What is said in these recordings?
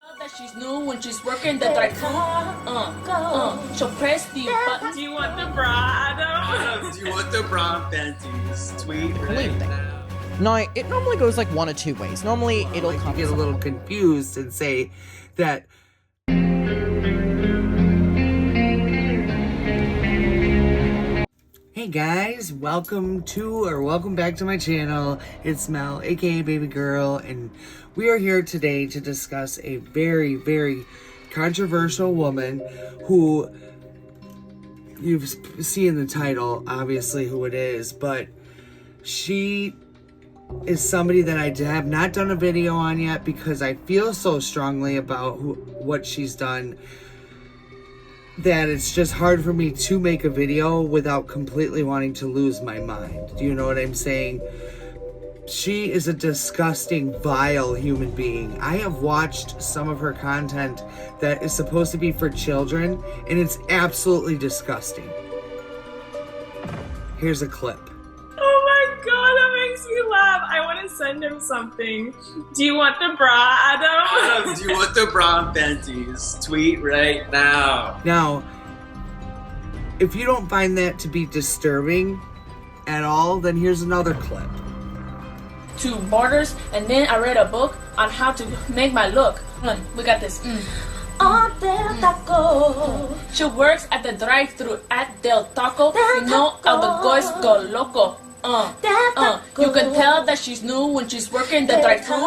That she's new when she's working the drive-thru. She'll press the button. Do you want the bra, Adam? Do you want the bra panties? Tweet right now. Now, it normally goes like one of two ways. Normally, it'll come get a little confused and say that. Hey guys, welcome back to my channel. It's Mel, aka Baby Girl, and we are here today to discuss a very, very controversial woman who you've seen the title, obviously who it is, but she is somebody that I have not done a video on yet because I feel so strongly about what she's done that it's just hard for me to make a video without completely wanting to lose my mind. Do you know what I'm saying? She is a disgusting, vile human being. I have watched some of her content that is supposed to be for children, and it's absolutely disgusting. Here's a clip. Oh my god, that makes me laugh. I want to send him something. Do you want the bra, Adam? Do you want the bra panties? Tweet right now. Now, if you don't find that to be disturbing at all, then here's another clip. Two borders, and then I read a book on how to make my look. We got this. Del Taco. She works at the drive-thru at Del Taco. You know how the guys go loco. You can tell that she's new when she's working the drive-thru.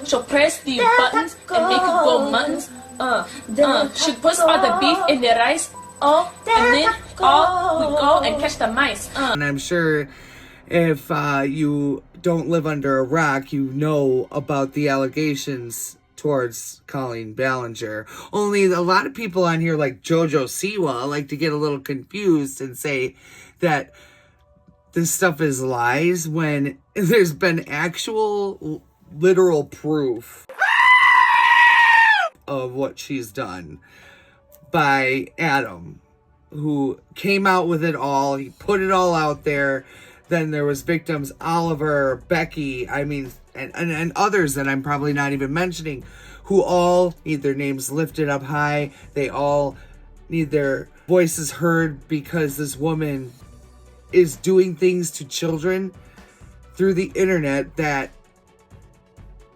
She'll press the buttons and make it go muttons. She puts all the beef in the rice. And then we go and catch the mice. And I'm sure if you don't live under a rock, you know about the allegations towards Colleen Ballinger. Only a lot of people on here, like Jojo Siwa, like to get a little confused and say that this stuff is lies when there's been actual literal proof of what she's done by Adam, who came out with it all. He put it all out there. Then there was victims, Oliver, Becky, I mean, and others that I'm probably not even mentioning, who all need their names lifted up high. They all need their voices heard because this woman is doing things to children through the internet that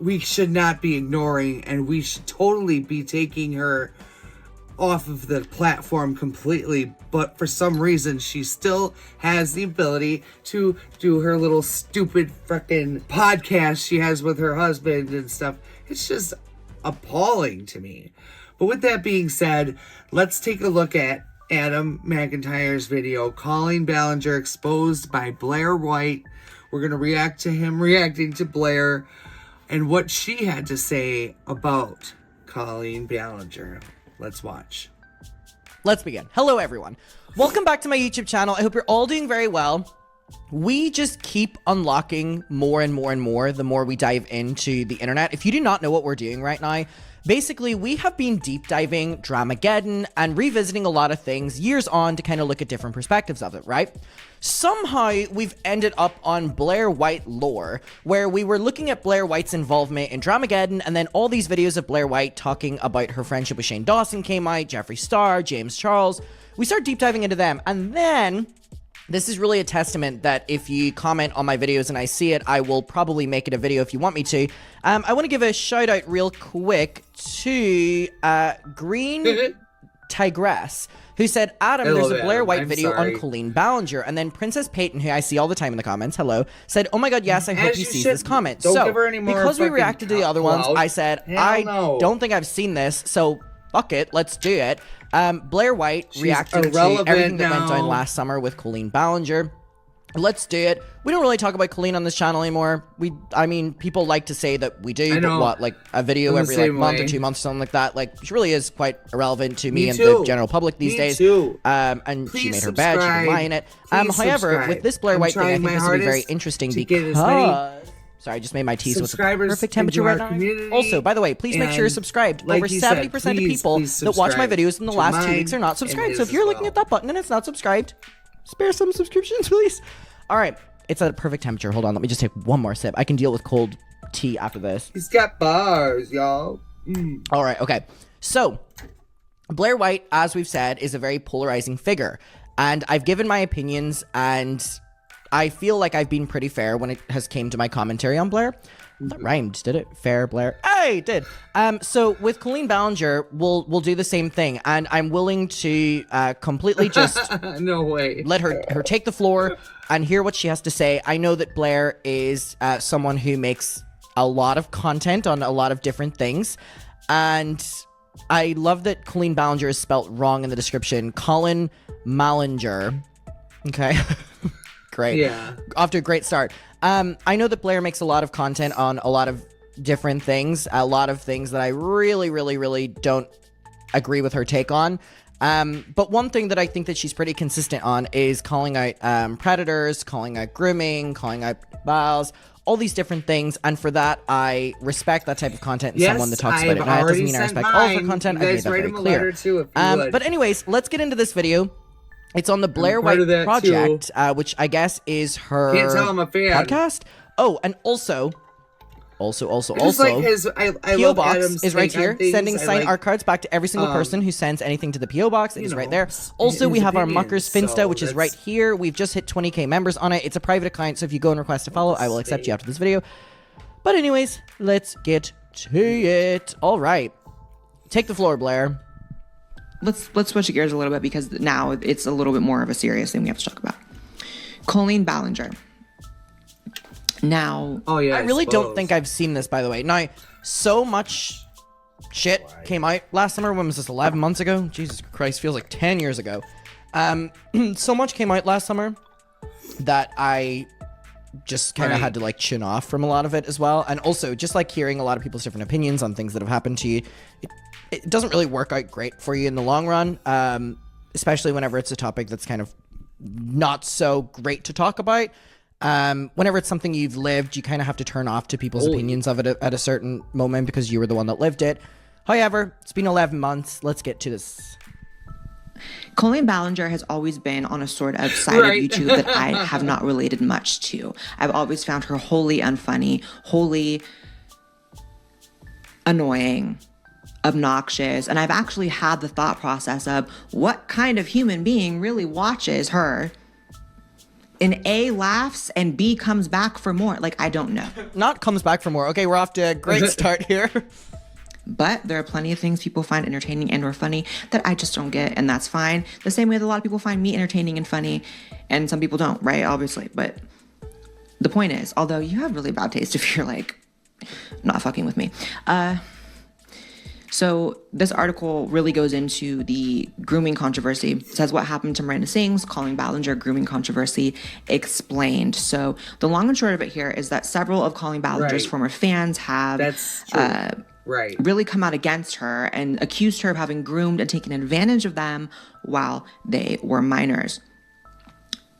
we should not be ignoring, and we should totally be taking her off of the platform completely. But for some reason she still has the ability to do her little stupid freaking podcast she has with her husband and stuff. It's just appalling to me. But with that being said, let's take a look at ADAM MCINTYRE's video, Colleen Ballinger exposed by Blaire White. We're going to react to him reacting to Blaire and what she had to say about Colleen Ballinger. Let's watch. Let's begin. Hello, everyone. Welcome back to my YouTube channel. I hope you're all doing very well. We just keep unlocking more and more and more the more we dive into the internet. If you do not know what we're doing right now, basically, we have been deep diving Dramageddon and revisiting a lot of things years on to kind of look at different perspectives of it, right? Somehow, we've ended up on Blaire White lore, where we were looking at Blaire White's involvement in Dramageddon, and then all these videos of Blaire White talking about her friendship with Shane Dawson came out, Jeffree Star, James Charles. We started deep diving into them, and then this is really a testament that if you comment on my videos and I see it, I will probably make it a video if you want me to. I want to give a shout out real quick to Green Tigress, who said, Adam, Hello, there's a Blaire White I'm video sorry. on Colleen Ballinger. And then Princess Peyton, who I see all the time in the comments, hello, said, oh my god, yes, I hope As you you see should. this comment. Don't So, give her any more because we fucking reacted to the other ones, clout. I said, Hell I no. don't think I've seen this, so fuck it, let's do it. Blaire White She's reacted to irrelevant everything that went down now. last summer with Colleen Ballinger. Let's do it. We don't really talk about Colleen on this channel anymore. I mean, people like to say that we do, but what, like a video I'm the every like same month way. or 2 months, something like that. Like, she really is quite irrelevant to me and too. the general public these Me days. too. And Please she made her bed, she subscribe. can lie in it. Please However, subscribe. with this Blaire I'm White thing, I trying think my this will be very hardest interesting to get as many because... Sorry, I just made my tea so it's a subscribers perfect temperature into our right now. community, Also, by the way, please make sure you're and subscribed. like Over he said, 70% of please people that watch my subscribe videos in the to last 2 mine weeks are not and subscribed. his So if you're as looking well. at that button and it's not subscribed, spare some subscriptions, please. All right, it's at a perfect temperature. Hold on, let me just take one more sip. I can deal with cold tea after this. He's got bars, y'all. All right, okay. So, Blaire White, as we've said, is a very polarizing figure. And I've given my opinions, and I feel like I've been pretty fair when it has came to my commentary on Blaire. That rhymed, did it? Fair, Blaire. Hey, it did. So with Colleen Ballinger, we'll do the same thing, and I'm willing to completely just no way. let her take the floor and hear what she has to say. I know that Blaire is someone who makes a lot of content on a lot of different things, and I love that Colleen Ballinger is spelt wrong in the description. Colleen Mallinger. Okay. Great. Yeah. Off to a great start. I know that Blaire makes a lot of content on a lot of different things, a lot of things that I really, really, really don't agree with her take on. But one thing that I think that she's pretty consistent on is calling out predators, calling out grooming, calling out biles, all these different things. And for that, I respect that type of content in someone that talks about it. Now, that doesn't mean I respect all of her content. I've made that very clear. But anyways, let's get into this video. It's on the Blaire White Project, which I guess is her Can't tell I'm a fan. podcast. Oh, and also, like his, I PO love box Adam's is right take on here, things. sending I signed like, art cards back to every single person who sends anything to the PO box. It is right there. Also, we his have our opinions, Muckers Finsta, so which is that's- right here. We've just hit 20k members on it. It's a private account, so if you go and request to follow, I will accept you after this video. But anyways, let's get to it. All right, take the floor, Blaire. Let's switch gears a little bit because now it's a little bit more of a serious thing we have to talk about. Colleen Ballinger. Now, Oh yeah, I really don't think I've seen this, by the way. Now, so much shit came out last summer. When was this? 11 months ago? Jesus Christ, feels like 10 years ago. So much came out last summer that I just kind of had to like chin off from a lot of it as well. And also just like hearing a lot of people's different opinions on things that have happened to you. It doesn't really work out great for you in the long run, especially whenever it's a topic that's kind of not so great to talk about. Whenever it's something you've lived, you kind of have to turn off to people's opinions of it at a certain moment because you were the one that lived it. However, it's been 11 months. Let's get to this. Colleen Ballinger has always been on a sort of side of YouTube that I have not related much to. I've always found her wholly unfunny, wholly annoying, obnoxious, and I've actually had the thought process of what kind of human being really watches her and A, laughs and B, comes back for more. Like, I don't know. Not comes back for more. Okay, we're off to a great start here. But there are plenty of things people find entertaining and or funny that I just don't get, and that's fine. The same way that a lot of people find me entertaining and funny, and some people don't, right? Obviously. But the point is, although you have really bad taste if you're like not fucking with me. So this article really goes into the grooming controversy. It says what happened to Miranda Singh's Colleen Ballinger grooming controversy explained. So the long and short of it here is that several of Colleen Ballinger's former fans have really come out against her and accused her of having groomed and taken advantage of them while they were minors.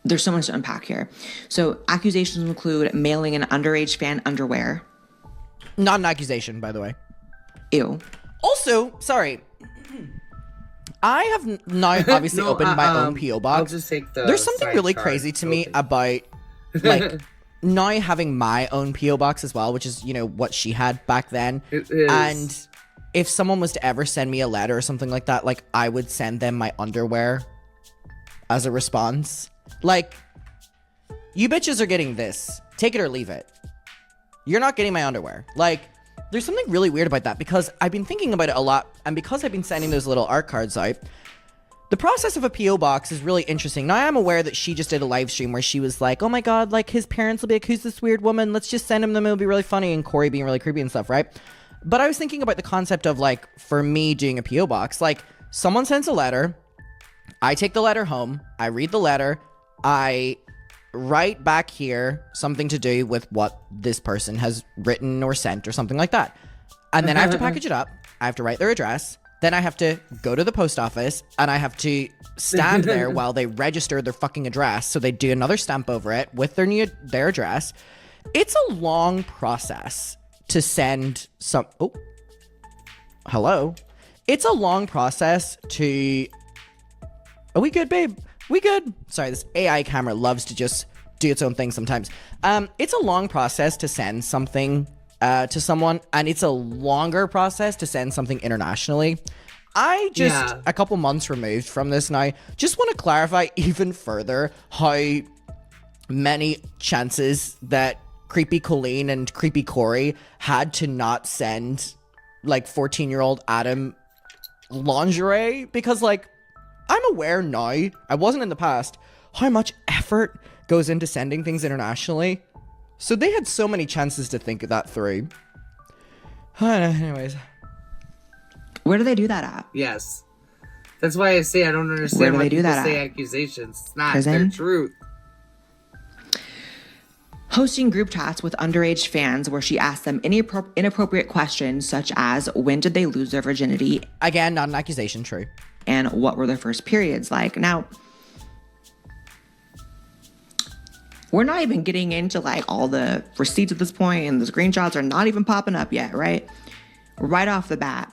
There's so much to unpack here. So accusations include mailing an underage fan underwear. Not an accusation, by the way. Ew. Also, sorry. I have now obviously opened my own P.O. box. I'll just take the There's something really crazy to me about, like, now having my own P.O. box as well, which is, you know, what she had back then. It is. And if someone was to ever send me a letter or something like that, like, I would send them my underwear as a response. Like, you bitches are getting this. Take it or leave it. You're not getting my underwear. Like, there's something really weird about that because I've been thinking about it a lot, and because I've been sending those little art cards out, the process of a P.O. box is really interesting. Now, I am aware that she just did a live stream where she was like, oh my god, like, his parents will be like, who's this weird woman? Let's just send him them, it'll be really funny, and Corey being really creepy and stuff, right? But I was thinking about the concept of, like, for me doing a P.O. box, like, someone sends a letter, I take the letter home, I read the letter, I write back here something to do with what this person has written or sent or something like that. And then I have to package it up. I have to write their address. Then I have to go to the post office and I have to stand there while they register their fucking address. So they do another stamp over it with their address. It's a long process to send some... Oh. Hello. It's a long process to... Are we good, babe? We good? Sorry, this AI camera loves to just do its own thing sometimes. It's a long process to send something to someone, and it's a longer process to send something internationally. I just, a couple months removed from this now, just want to clarify even further how many chances that creepy Colleen and creepy Corey had to not send, like, 14-year-old Adam lingerie, because, like, I'm aware now, I wasn't in the past, how much effort goes into sending things internationally. So they had so many chances to think of that through. Anyways. Where do they do that at? Yes. That's why I say I don't understand Where do why they do people that say at? accusations. It's not Prison? their truth. Hosting group chats with underage fans where she asked them inappropriate questions such as when did they lose their virginity? Again, not an accusation, true. And what were their first periods like? Now, we're not even getting into like all the receipts at this point, and the screenshots are not even popping up yet, right? Right off the bat,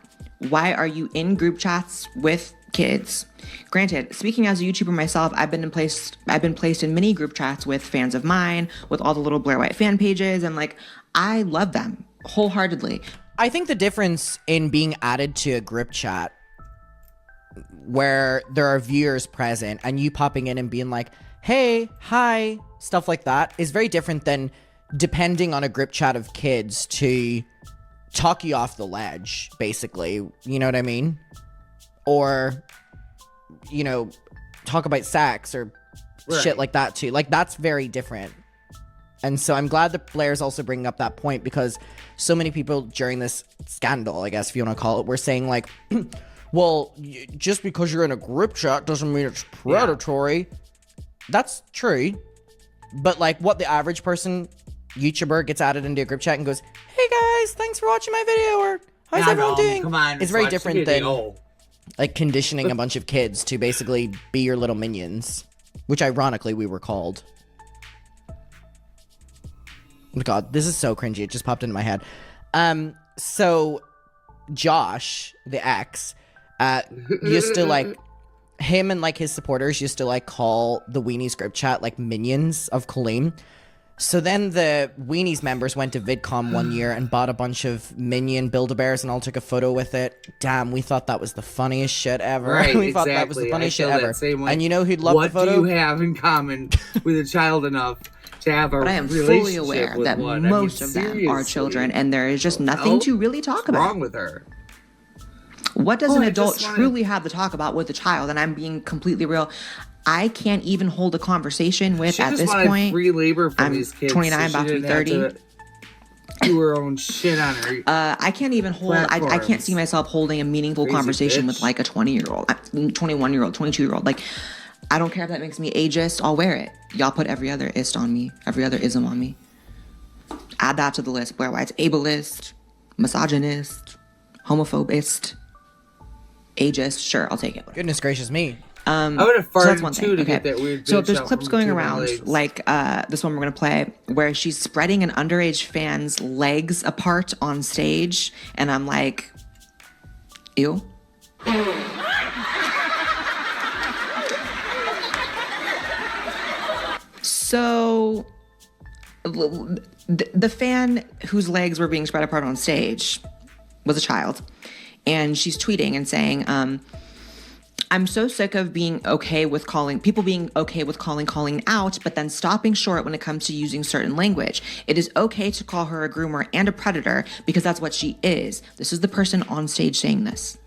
why are you in group chats with kids? Granted, speaking as a YouTuber myself, I've been placed in many group chats with fans of mine, with all the little Blaire White fan pages, and like, I love them wholeheartedly. I think the difference in being added to a group chat where there are viewers present and you popping in and being like, hey, hi, stuff like that is very different than depending on a group chat of kids to talk you off the ledge, basically. You know what I mean? Or, you know, talk about sex or shit like that too. Like, that's very different. And so I'm glad that Blaire's also bringing up that point, because so many people during this scandal, I guess if you want to call it, were saying like, well, just because you're in a group chat doesn't mean it's predatory. Yeah. That's true. But like, what the average person, YouTuber, gets added into a group chat and goes, hey guys, thanks for watching my video, or how's everyone doing? Come on, it's very different than like conditioning a bunch of kids to basically be your little minions, which ironically we were called. God, this is so cringy. It just popped into my head. So Josh, the ex, used to like, him and like his supporters used to like call the Weenies group chat like minions of COLLEEN. So then the Weenies members went to VidCon one year and bought a bunch of minion Build-A-Bears and all took a photo with it. Damn, we thought that was the funniest shit ever. Right, we thought that was the funniest shit ever. And you know who'd love the photo? What do you have in common with a child enough to have a But I am relationship fully aware with that one? most of them are children, and there is just nothing to really talk about. What's wrong with her? What does an adult truly have to talk about with a child? And I'm being completely real. I can't even hold a conversation with at this point. Free labor from I'm these kids, 29, so about to be 30. Do her own shit on her. I can't even hold. I can't see myself holding a meaningful conversation with like a 20-year-old, 21-year-old, 22-year-old. Like, I don't care if that makes me ageist. I'll wear it. Y'all put every other ist on me, every other ism on me. Add that to the list. Blaire White's ableist, misogynist, homophobist, ageist. Sure, I'll take it. Goodness gracious me. I would have farted So that's one too thing. to Okay. get that weird. So bitch there's out clips from going between my around, legs. like this one we're gonna play, where she's spreading an underage fan's legs apart on stage, and I'm like, ew. So the fan whose legs were being spread apart on stage was a child, and she's tweeting and saying, I'm so sick of being okay with calling Colleen out, but then stopping short when it comes to using certain language. It is okay to call her a groomer and a predator because that's what she is. This is the person on stage saying this.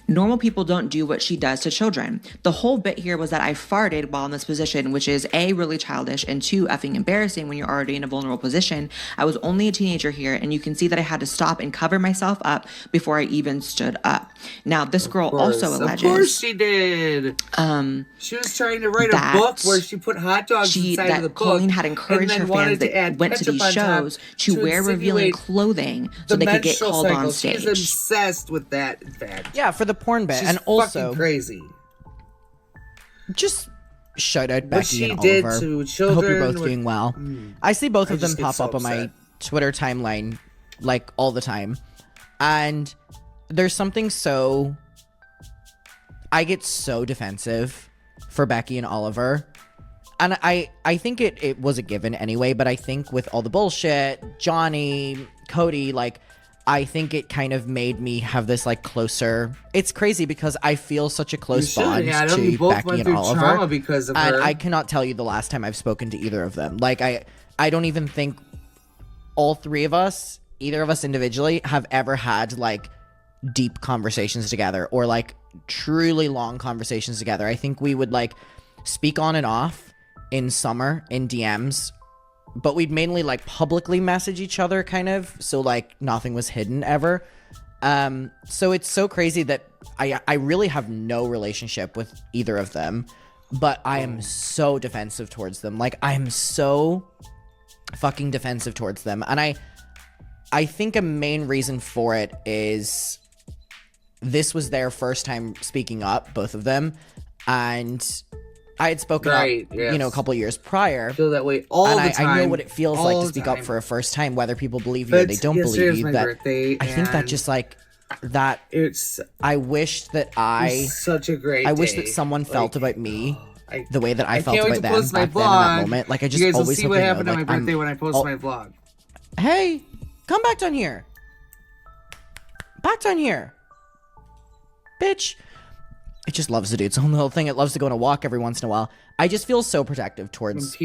Normal people don't do what she does to children. The whole bit here was that I farted while in this position, which is A, really childish, and 2, effing embarrassing when you're already in a vulnerable position. I was only a teenager here, and you can see that I had to stop and cover myself up before I even stood up. Now, this girl also alleges... Of course she did. She was trying to write a book where she put hot dogs inside of the book. Colleen had encouraged her fans that went to these shows to wear revealing clothing so they could get called on stage. She's obsessed with that, in fact. Yeah, for the porn bit. She's and also fucking crazy. Just shout out What Becky she and did Oliver. to I children. hope you're both doing well. I see both of them just get pop so up on my upset. Twitter timeline like all the time. And there's something so... I get so defensive for Becky and Oliver. And I think it was a given anyway, but I think with all the bullshit, Johnny, Cody, like, I think it kind of made me have this like closer. It's crazy because I feel such a close bond to Becky and Oliver, because of and her. I cannot tell you the last time I've spoken to either of them. Like, I don't even think all three of us, either of us individually, have ever had like deep conversations together or like truly long conversations together. I think we would like speak on and off in summer in DMs, but we'd mainly like publicly message each other kind of, so like nothing was hidden ever. So it's so crazy that I really have no relationship with either of them, but I am so defensive towards them. Like, I am so fucking defensive towards them. And I think a main reason for it is this was their first time speaking up, both of them, and I had spoken up, you know, a couple years prior. I feel that way all the time. I know what it feels like to speak up for a first time, whether people believe you or they don't believe you. That I think that just like that. I wish that such a great. I wish that someone felt about me the way that I felt can't about them wait to post my back then in that vlog. moment. Like, I just You guys will always see hope what they know, happened on like, my birthday when I post my vlog. Hey, come back down here. Back down here, bitch. It just loves to do its own little thing. It loves to go on a walk every once in a while. I just feel so protective towards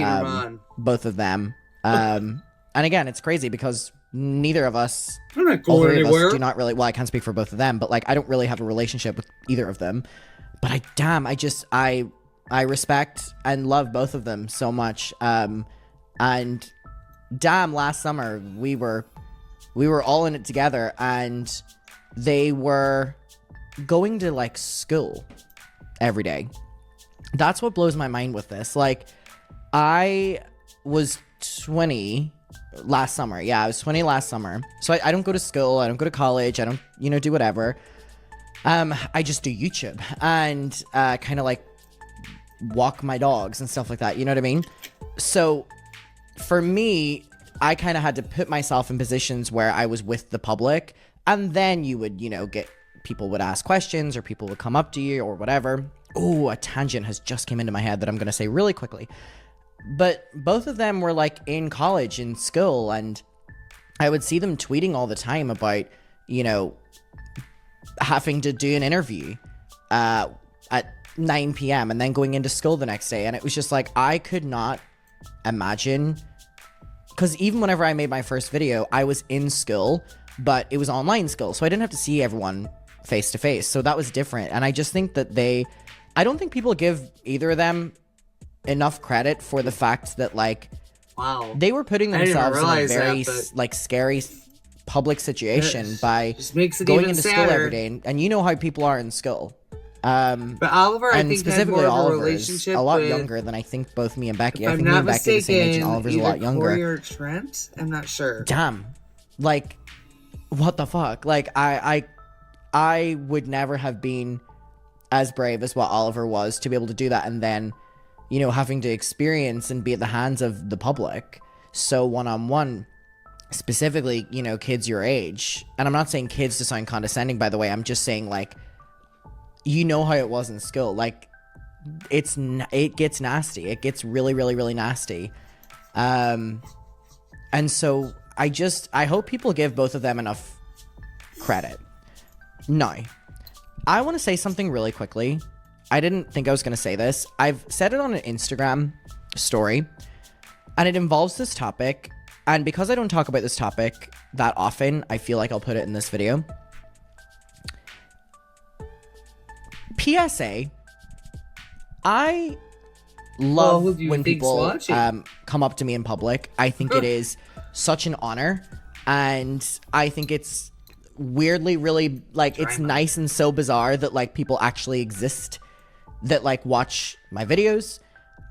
both of them. And again, it's crazy because neither of us, I'm not going anywhere. do not really, well, I can't speak for both of them, but like, I don't really have a relationship with either of them. But I respect and love both of them so much. And damn, last summer we were all in it together, and they were going to like school every day. That's what blows my mind with this. Like, I was 20 last summer. Yeah, I was 20 last summer. So I don't go to school. I don't go to college. I don't, you know, do whatever. I just do YouTube and kind of like walk my dogs and stuff like that. You know what I mean? So for me, I kind of had to put myself in positions where I was with the public, and then you would, you know, people would ask questions or people would come up to you or whatever. Oh, a tangent has just came into my head that I'm going to say really quickly. But both of them were like in college, in school, and I would see them tweeting all the time about, you know, having to do an interview at 9 p.m. and then going into school the next day. And it was just like, I could not imagine, because even whenever I made my first video, I was in school, but it was online school, so I didn't have to see everyone face to face. So that was different. And I just think that I don't think people give either of them enough credit for the fact that, like, they were putting themselves in a very like scary public situation by going into school every day, and you know how people are in school. But Oliver, I think, specifically had more of a Oliver is relationship a lot with, younger than I think both me and Becky. I if think I'm me not and Becky are the same age, and mistaken, Oliver's a lot younger. Corey or Trent? I'm not sure. Damn, like, what the fuck? Like, I would never have been as brave as what Oliver was to be able to do that, and then, you know, having to experience and be at the hands of the public so one-on-one, specifically, you know, kids your age. And I'm not saying kids to sound condescending, by the way. I'm just saying, like, you know how it was in school. Like, it gets nasty. It gets really, really, really nasty. And so I hope people give both of them enough credit. Now, I want to say something really quickly. I didn't think I was going to say this. I've said it on an Instagram story, and it involves this topic. And because I don't talk about this topic that often, I feel like I'll put it in this video. PSA, I love when people come up to me in public. I think it is such an honor, and I think it's weirdly really, like, it's nice and so bizarre that, like, people actually exist that, like, watch my videos.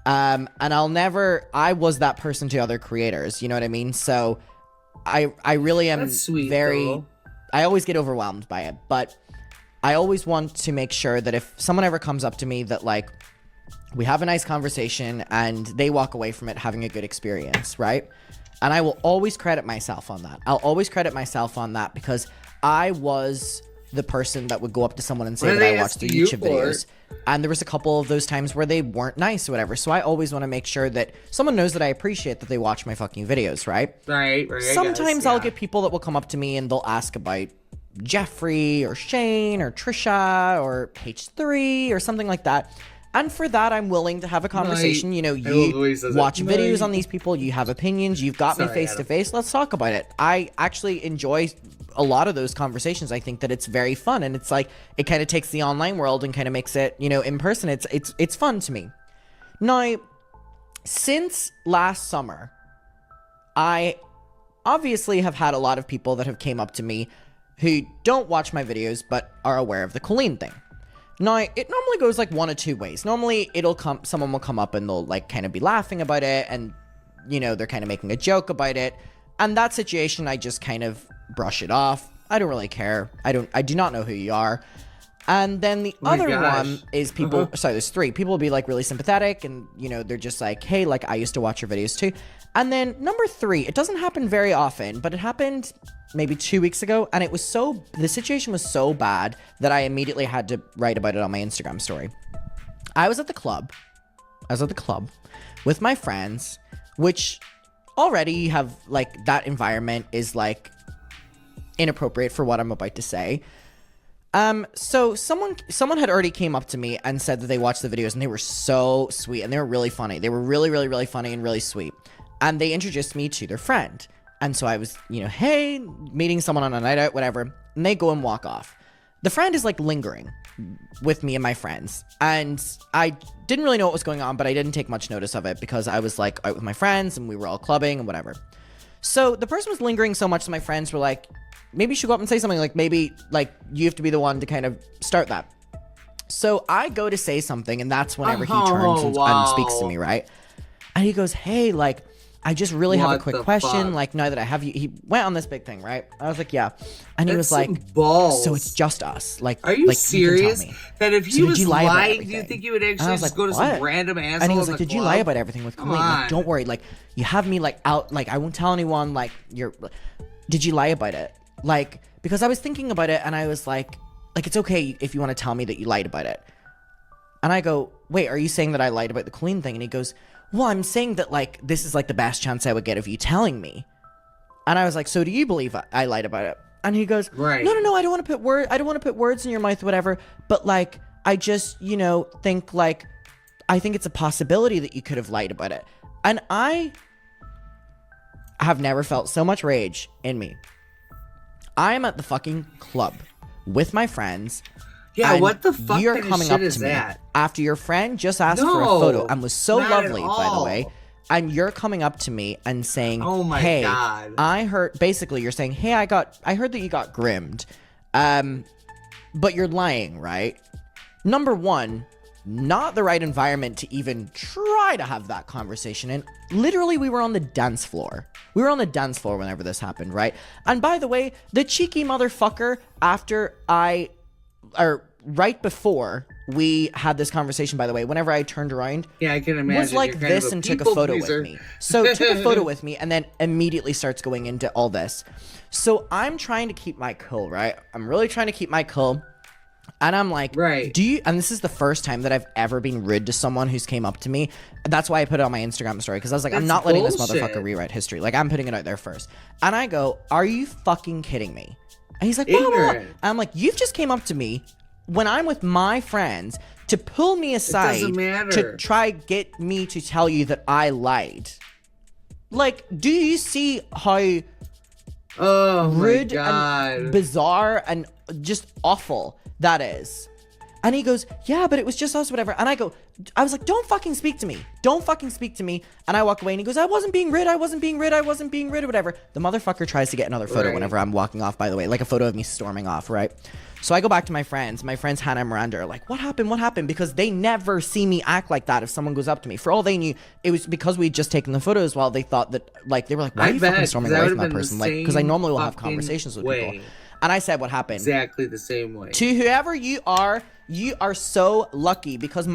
And I was that person to other creators, you know what I mean? So I really am I always get overwhelmed by it, but I always want to make sure that if someone ever comes up to me, that, like, we have a nice conversation and they walk away from it having a good experience, right? And I will always credit myself on that. I'll always credit myself on that because I was the person that would go up to someone and say What that did I they watched their ask you YouTube for? videos. And there was a couple of those times where they weren't nice or whatever. So I always want to make sure that someone knows that I appreciate that they watch my fucking videos, right? Right. Sometimes I'll get people that will come up to me and they'll ask about Jeffrey or Shane or Trisha or H3 or something like that. And for that, I'm willing to have a conversation. Night. You know, I love the way he you says watch it. videos Night. on these people. You have opinions. You've got me Sorry, face to face. Let's talk about it. I actually enjoy a lot of those conversations. I think that it's very fun. And it's like, it kind of takes the online world and kind of makes it, you know, in person. It's fun to me. Now, since last summer, I obviously have had a lot of people that have came up to me who don't watch my videos but are aware of the COLLEEN thing. Now, it normally goes like one of two ways. Normally, someone will come up and they'll like kind of be laughing about it and, you know, they're kind of making a joke about it. And that situation, I just kind of brush it off. I don't really care. I do not know who you are. And then the other one is people, sorry, there's three. People will be like really sympathetic and, you know, they're just like, hey, like I used to watch your videos too. And then number three, it doesn't happen very often, but it happened maybe 2 weeks ago. And the situation was so bad that I immediately had to write about it on my Instagram story. I was at the club with my friends, which already have like, that environment is like inappropriate for what I'm about to say. So someone had already came up to me and said that they watched the videos and they were so sweet and they were really funny. They were really, really, really funny and really sweet. And they introduced me to their friend. And so I was, you know, hey, meeting someone on a night out, whatever. And they go and walk off. The friend is like lingering with me and my friends. And I didn't really know what was going on, but I didn't take much notice of it because I was like out with my friends and we were all clubbing and whatever. So the person was lingering so much that my friends were like, maybe you should go up and say something, like maybe like you have to be the one to kind of start that. So I go to say something and that's whenever he turns and speaks to me, right? And he goes, hey, like, I just really have a quick question. Fuck? Like, now that I have you, he went on this big thing, right? I was like, yeah. And he was That's like, some balls. so it's just us. Like, Are you like, serious? You can tell me. That if So he did was you lie about lying, do you everything? think you would And I actually was just like, go to what? some random asshole And he was in like, the did you club? lie about everything with COLLEEN? Like, don't worry. Like, you have me like out. Like, I won't tell anyone. Like, did you lie about it? Like, because I was thinking about it and I was like, it's okay if you want to tell me that you lied about it. And I go, wait, are you saying that I lied about the COLLEEN thing? And he goes, well, I'm saying that like, this is like the best chance I would get of you telling me. And I was like, so do you believe I lied about it? And he goes, right. No, I don't want to put words in your mouth, whatever. But like, I just, you know, think like, I think it's a possibility that you could have lied about it. And I have never felt so much rage in me. I am at the fucking club with my friends. Yeah, and what the fuck you're kind of coming shit up is to me that? after your friend just asked for a No, photo and was so not at lovely, by the all. way. And you're coming up to me and saying, Oh my hey, God. I heard, basically you're saying, hey, I heard that you got groomed. But you're lying, right? Number one, not the right environment to even try to have that conversation. And literally we were on the dance floor. We were on the dance floor whenever this happened, right? And by the way, the cheeky motherfucker right before we had this conversation, by the way, whenever I turned around, Yeah, I can imagine. was like You're kind this of and took a people photo pleaser. with me. So took a photo with me and then immediately starts going into all this. So I'm trying to keep my cool, right? I'm really trying to keep my cool. And I'm like, right. and this is the first time that I've ever been rude to someone who's came up to me. That's why I put it on my Instagram story. Because I was like, I'm That's not letting this bullshit. motherfucker rewrite history. Like, I'm putting it out there first. And I go, are you fucking kidding me? And he's like, blah, blah, blah. Ignorant. And I'm like, you've just came up to me when I'm with my friends to pull me aside doesn't matter. to try get me to tell you that I lied. Like, do you see how Oh my rude God. and bizarre and just awful that is? And he goes, yeah, but it was just us, whatever. And I was like, don't fucking speak to me. Don't fucking speak to me. And I walk away and he goes, I wasn't being rude, or whatever. The motherfucker tries to get another photo Right. whenever I'm walking off, by the way, like a photo of me storming off, right? So I go back to my friends. My friends Hannah and Miranda are like, what happened? Because they never see me act like that if someone goes up to me. For all they knew, it was because we'd just taken the photos while they thought that, like, they were like, why I are you bet, fucking storming 'cause that away from would've that been person? the Like, because I same normally will have fucking conversations with way. people. And I said what happened. exactly the same way. To whoever you are so lucky, because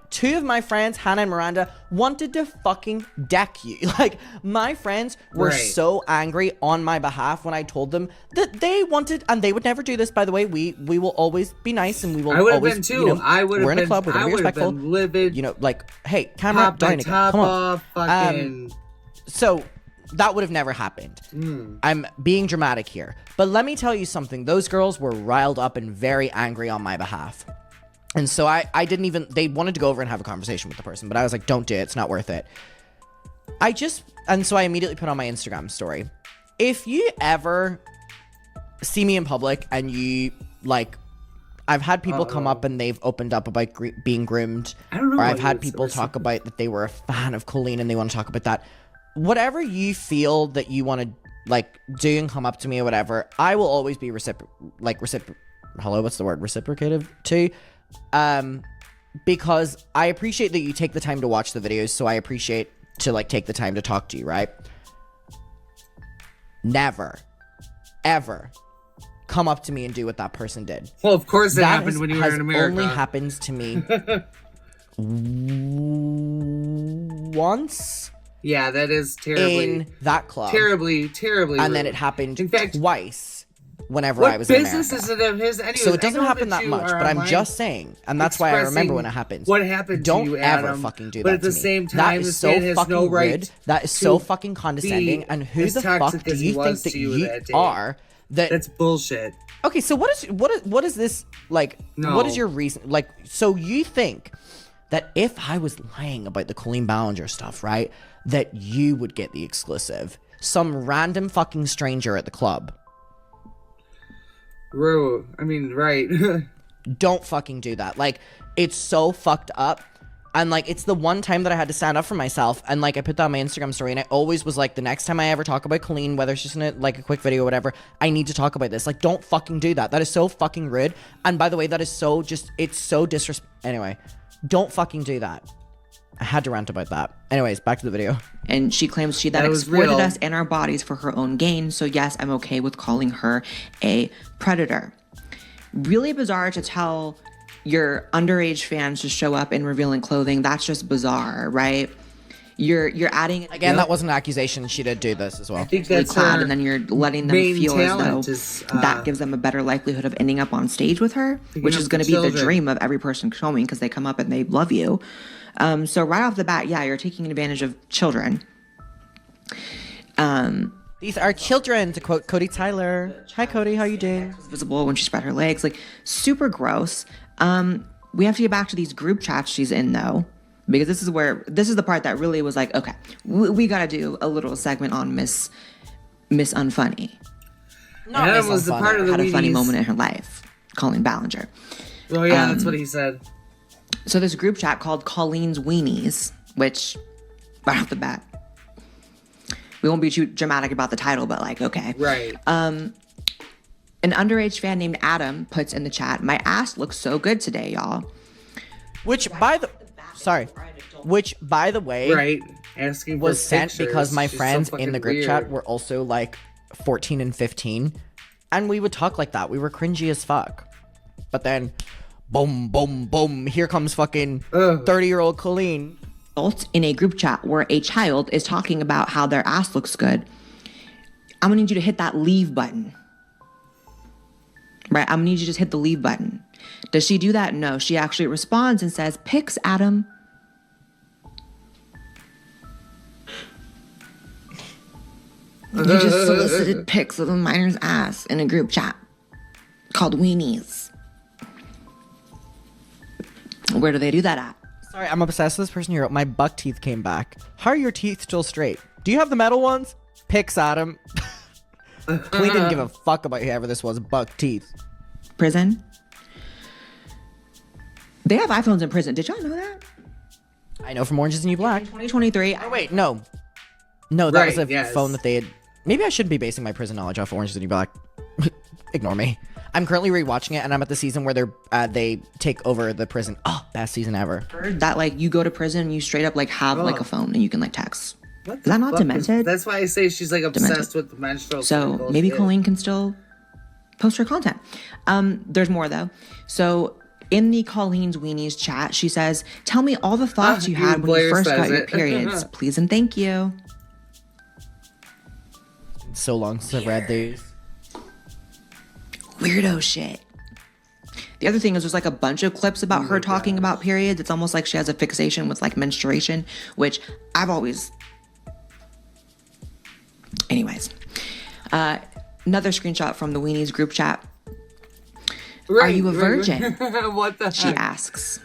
two of my friends, Hannah and Miranda, wanted to fucking deck you. Like, my friends were so angry on my behalf when I told them that they wanted, and they would never do this, by the way. We will always be nice, and we will I would have always, been too. you know, I would have we're in been. a club, we're gonna I be would have respectful. been livid. You know, like, hey, camera, Pop my join again. top Come on. off. Fucking. So that would have never happened. I'm being dramatic here. But let me tell you something. Those girls were riled up and very angry on my behalf. And so I didn't even, they wanted to go over and have a conversation with the person, but I was like, don't do it. It's not worth it. And so I immediately put on my Instagram story. If you ever see me in public and you, like, I've had people come up and they've opened up about being groomed. I don't know. Or I've had people talk about that they were a fan of Colleen and they want to talk about that. Whatever you feel that you want to, like, do and come up to me or whatever, I will always be reciprocative to, because I appreciate that you take the time to watch the videos, so I appreciate to, like, take the time to talk to you, right? Never, ever come up to me and do what that person did. Well, of course it happened when you were in America. Only happens to me once. Yeah, that is terribly. In that club. Terribly And rude. then it happened In fact, twice whenever I was in America. What business is it of his anyway? So it doesn't happen that much, but I'm just saying, and that's why I remember when it happens. What happened Don't to you, ever Adam, fucking do but that at the to me. same time, that this is so man has fucking no right rude. That is so to fucking condescending. And who as the fuck toxic do as he you think was that to you you that day. are? That's bullshit. Okay, so what is this, like? No. What is your reason? Like, so you think that if I was lying about the Colleen Ballinger stuff, right, that you would get the exclusive? Some random fucking stranger at the club. I mean, right. Don't fucking do that. Like, it's so fucked up. And, like, it's the one time that I had to stand up for myself. And, like, I put that on my Instagram story. And I always was like, the next time I ever talk about Colleen, whether it's just in a quick video or whatever, I need to talk about this. Like, don't fucking do that. That is so fucking rude. And by the way, that is so it's so disrespectful. Anyway, don't fucking do that. I had to rant about that. Anyways, back to the video. And she claims she then exploited us and our bodies for her own gain. So yes, I'm okay with calling her a predator. Really bizarre to tell your underage fans to show up in revealing clothing. That's just bizarre, right? You're adding again. That wasn't an accusation. She did do this as well. I think that's clad, and then you're letting them feel as though is, that gives them a better likelihood of ending up on stage with her, which is going to be the dream of every person showing because they come up and they love you. So right off the bat, yeah, you're taking advantage of children. These are children, to quote Cody Tyler. Hi, Cody. How you doing? Visible when she spread her legs, like super gross. We have to get back to these group chats she's in though, because this is the part that really was like, okay, we got to do a little segment on Miss Unfunny. Not Adam Miss was the Unfunny. part of the Had a funny Wheaties. moment in her life, Colleen Ballinger. Oh yeah, that's what he said. So this group chat called Colleen's Weenies, which right off the bat, we won't be too dramatic about the title, but like, okay. Right. An underage fan named Adam puts in the chat, "My ass looks so good today, y'all." Which by the way, Right. Asking for was sent pictures. because my She's so friends in fucking the group weird. chat were also like 14 and 15, and we would talk like that. We were cringy as fuck. But then, boom, boom, boom, here comes fucking 30-year-old Colleen. In a group chat where a child is talking about how their ass looks good, I'm gonna need you to hit that leave button. Right? I'm gonna need you to just hit the leave button. Does she do that? No. She actually responds and says, "Pics, Adam." You just solicited pics of a minor's ass in a group chat called Weenies. Where do they do that at? Sorry, I'm obsessed with this person here. My buck teeth came back. How are your teeth still straight? Do you have the metal ones? Pics, Adam. Colleen didn't give a fuck about whoever this was. Buck teeth. Prison? They have iPhones in prison. Did y'all know that? I know from Orange is the New Black. 2023. Oh, wait, no. No, that was a yes. phone that they had. Maybe I shouldn't be basing my prison knowledge off Orange is the New Black. Ignore me. I'm currently rewatching it, and I'm at the season where they take over the prison. Oh, best season ever. That like you go to prison and you straight up like have like a phone and you can like text. What Is that not fuck demented? That's why I say she's like obsessed with the menstrual So cycle maybe shit. Colleen can still post her content. There's more though. So in the Colleen's Weenies chat, she says, tell me all the thoughts you had when Blaire you first got your says it. periods. Please and thank you. So long since I've read these. Weirdo shit. The other thing is there's like a bunch of clips about her talking about periods. It's almost like she has a fixation with like menstruation, which I've always... Anyways. Another screenshot from the Weenies group chat. Are you a virgin? What the She heck? asks.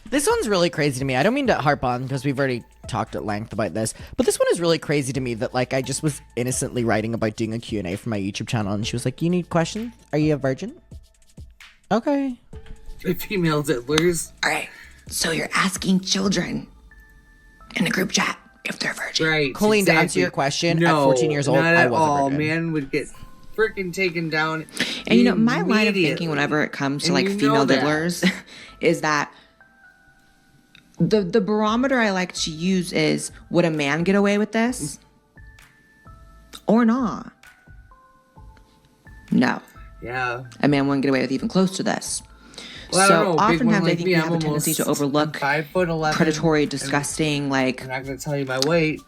This one's really crazy to me. I don't mean to harp on because we've already talked at length about this, but this one is really crazy to me that like I just was innocently writing about doing a Q&A for my YouTube channel and she was like, you need questions? Are you a virgin? Okay. Female diddlers. All right. So you're asking children in a group chat if they're virgin. Right. Colleen, to answer your question, at 14 years old, not I at was a all. virgin. Man would get freaking taken down. And you know, my line of thinking immediately. whenever it comes to And like you female know that. diddlers is that the barometer I like to use is, would a man get away with this or not? No, Yeah. a man wouldn't get away with even close to this. Well, I So don't know. Big one oftentimes I like think me, we I'm have a tendency to almost overlook 5'11", predatory, and disgusting, like I'm not going to tell you my weight.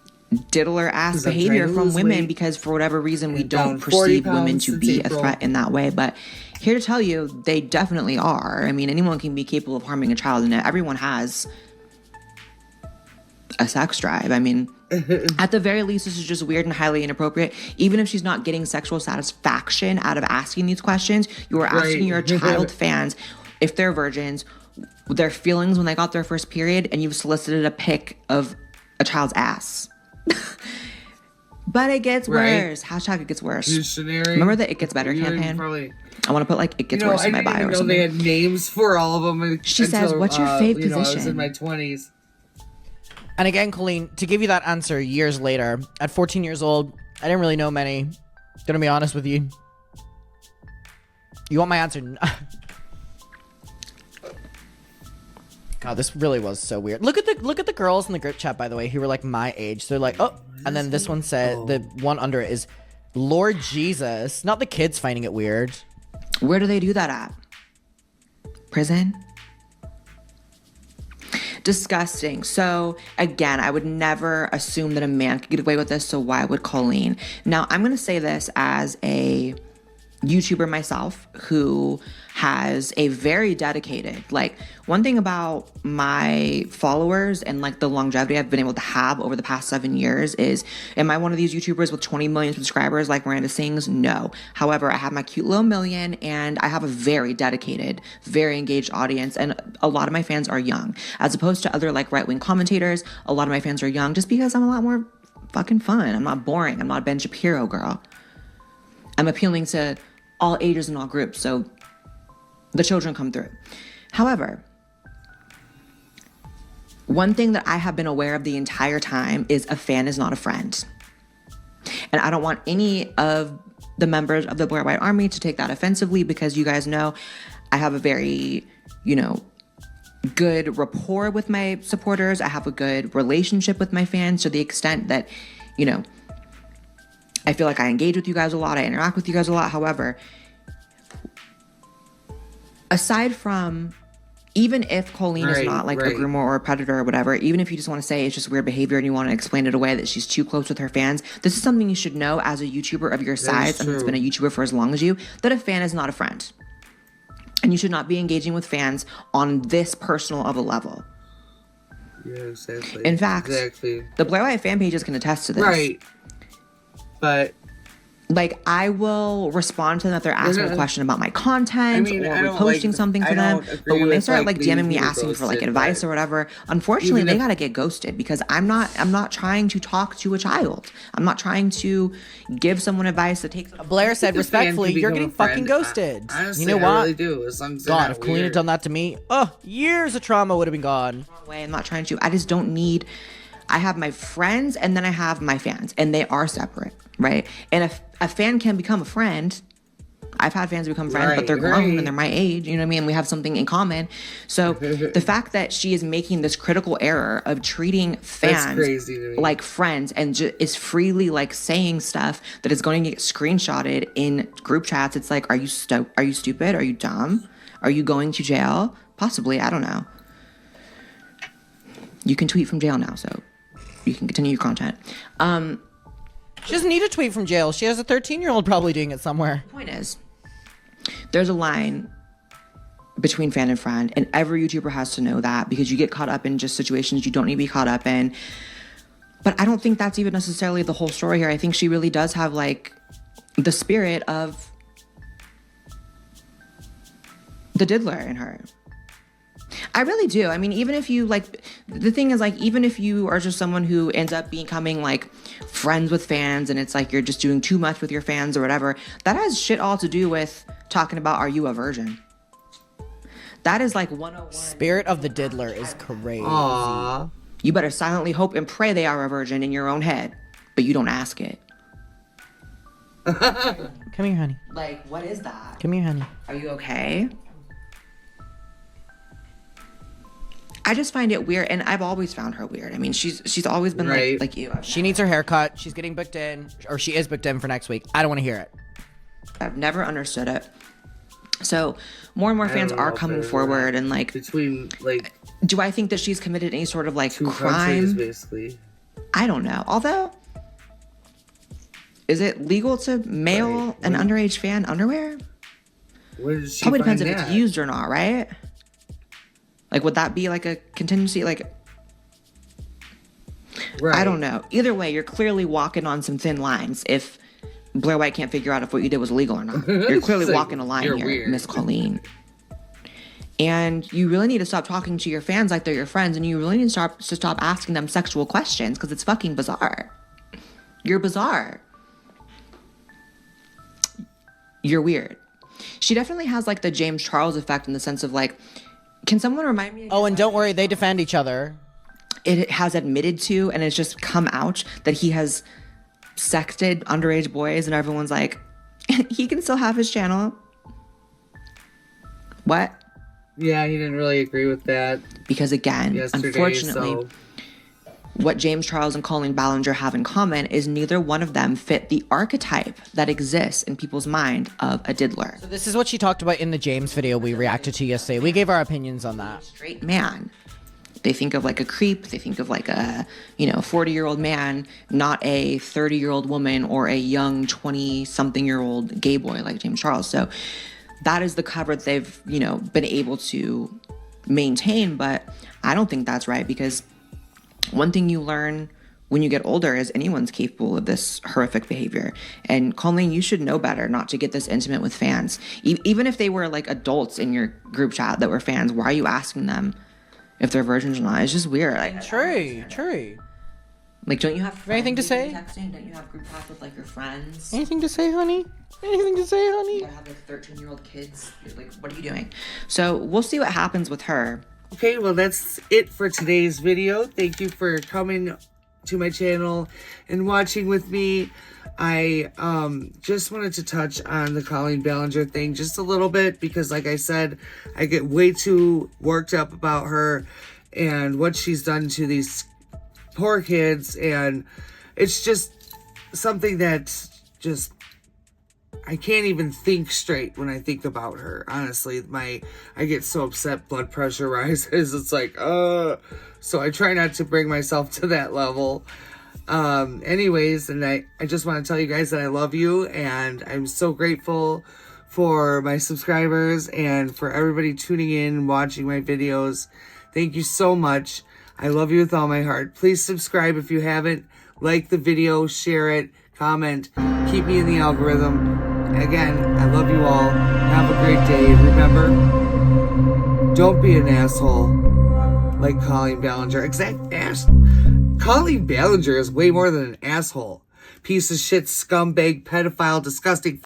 diddler ass 'Cause I'm behavior trying to from lose women weight. because for whatever reason we And down don't 40 perceive women pounds to since be a April. threat in that way. But here to tell you, they definitely are. I mean, anyone can be capable of harming a child, and everyone has a sex drive. I mean, at the very least, this is just weird and highly inappropriate. Even if she's not getting sexual satisfaction out of asking these questions, you are asking Right. your child fans if they're virgins, their feelings when they got their first period, and you've solicited a pic of a child's ass. But it gets Right. worse. Hashtag it gets worse. Missionary. Remember the It Gets Better You didn't campaign? Probably, I want to put like It Gets you know, Worse I in my didn't bio even or know something. they had names for all of them. She says, "What's your fave I was position?" in my 20s. And again, Colleen, to give you that answer years later, at 14 years old, I didn't really know many. Gonna be honest with you. You want my answer? God, this really was so weird. Look at the girls in the group chat, by the way, who were like my age. They're like, oh, and then this one said, the one under it is, Lord Jesus. Not the kids finding it weird. Where do they do that at? Prison? Disgusting. So again, I would never assume that a man could get away with this, so why would Colleen? Now, I'm going to say this as a YouTuber myself who has a very dedicated, like, one thing about my followers and like the longevity I've been able to have over the past 7 years is, am I one of these YouTubers with 20 million subscribers like Miranda Sings? No. However, I have my cute little million and I have a very dedicated, very engaged audience, and a lot of my fans are young. As opposed to other like right-wing commentators, a lot of my fans are young just because I'm a lot more fucking fun. I'm not boring. I'm not a Ben Shapiro girl. I'm appealing to all ages and all groups, so the children come through. However, one thing that I have been aware of the entire time is a fan is not a friend. And I don't want any of the members of the Blaire White Army to take that offensively, because you guys know I have a very, good rapport with my supporters. I have a good relationship with my fans to the extent that, I feel like I engage with you guys a lot. I interact with you guys a lot. However, aside from, even if Colleen is not like a groomer or a predator or whatever, even if you just want to say it's just weird behavior and you want to explain it away that she's too close with her fans, this is something you should know as a YouTuber of your size and that's been a YouTuber for as long as you, that a fan is not a friend. And you should not be engaging with fans on this personal of a level. Yeah, exactly. In fact, the Blaire White fan pages can attest to this. Right. But like, I will respond to them if they're asking a question about my content or reposting something for them. But when they start like DMing me asking for like advice or whatever, unfortunately they gotta get ghosted, because I'm not trying to talk to a child. I'm not trying to give someone advice that takes. Blaire said respectfully, you're getting fucking ghosted. Honestly, you know what? I really do. As long as God, if Colleen had done that to me, years of trauma would have been gone. I'm not trying to. I just don't need. I have my friends and then I have my fans, and they are separate, right? And if a fan can become a friend, I've had fans become friends, but they're grown and they're my age. You know what I mean? We have something in common. So the fact that she is making this critical error of treating fans like friends and is freely like saying stuff that is going to get screenshotted in group chats. It's like, are you stupid? Are you dumb? Are you going to jail? Possibly. I don't know. You can tweet from jail now, so you can continue your content. She doesn't need a tweet from jail. She has a 13-year-old probably doing it somewhere. The point is, there's a line between fan and friend, and every YouTuber has to know that, because you get caught up in just situations you don't need to be caught up in. But I don't think that's even necessarily the whole story here. I think she really does have like the spirit of the diddler in her. I really do. I mean, even if you like, the thing is like, even if you are just someone who ends up becoming like friends with fans and it's like you're just doing too much with your fans or whatever, that has shit all to do with talking about, are you a virgin? That is like 101. Spirit of the diddler is crazy. Aww. You better silently hope and pray they are a virgin in your own head, but you don't ask it. Come here, honey. Like, what is that? Come here, honey. Are you okay? I just find it weird, and I've always found her weird. I mean, she's always been like you. She needs her haircut. She's getting booked in, or she is booked in for next week. I don't want to hear it. I've never understood it. So more and more fans are coming forward, and like, between like, do I think that she's committed any sort of like two crime? countries, basically. I don't know. Although, is it legal to mail an underage fan underwear? Where does she Probably find depends if that? it's used or not, right? Like, would that be like a contingency? Like, I don't know. Either way, you're clearly walking on some thin lines if Blaire White can't figure out if what you did was illegal or not. You're clearly walking a line here, weird. Miss COLLEEN. And you really need to stop talking to your fans like they're your friends, and you really need to stop asking them sexual questions, because it's fucking bizarre. You're bizarre. You're weird. She definitely has like the James Charles effect in the sense of like, can someone remind me? Oh, and don't worry, they defend each other. It has admitted to, and it's just come out that he has sexted underage boys, and everyone's like, he can still have his channel. What? Yeah, he didn't really agree with that. Because again, unfortunately, what James Charles and Colleen Ballinger have in common is neither one of them fit the archetype that exists in people's mind of a diddler. So this is what she talked about in the James video we reacted to yesterday. We gave our opinions on that. Straight man. They think of like a creep. They think of like a, 40-year-old man, not a 30-year-old woman or a young 20-something-year-old gay boy like James Charles. So that is the cover that they've, been able to maintain. But I don't think that's right, because one thing you learn when you get older is anyone's capable of this horrific behavior. And Colleen, you should know better not to get this intimate with fans. Even if they were like adults in your group chat that were fans, why are you asking them if they're virgins or not? It's just weird. True. Like, don't you have anything to say? Texting? Don't you have group chats with like your friends? Anything to say, honey? Anything to say, honey? You have like 13-year-old kids. Like, what are you doing? So we'll see what happens with her. Okay, well, that's it for today's video. Thank you for coming to my channel and watching with me. I just wanted to touch on the Colleen Ballinger thing just a little bit, because like I said, I get way too worked up about her and what she's done to these poor kids, and it's just something that just, I can't even think straight when I think about her. Honestly, I get so upset, blood pressure rises. It's like, so I try not to bring myself to that level. Anyways, and I just want to tell you guys that I love you, and I'm so grateful for my subscribers and for everybody tuning in and watching my videos. Thank you so much. I love you with all my heart. Please subscribe if you haven't. Like the video, share it, comment, keep me in the algorithm. Again, I love you all. Have a great day. And remember, don't be an asshole like Colleen Ballinger. Colleen Ballinger is way more than an asshole. Piece of shit, scumbag, pedophile, disgusting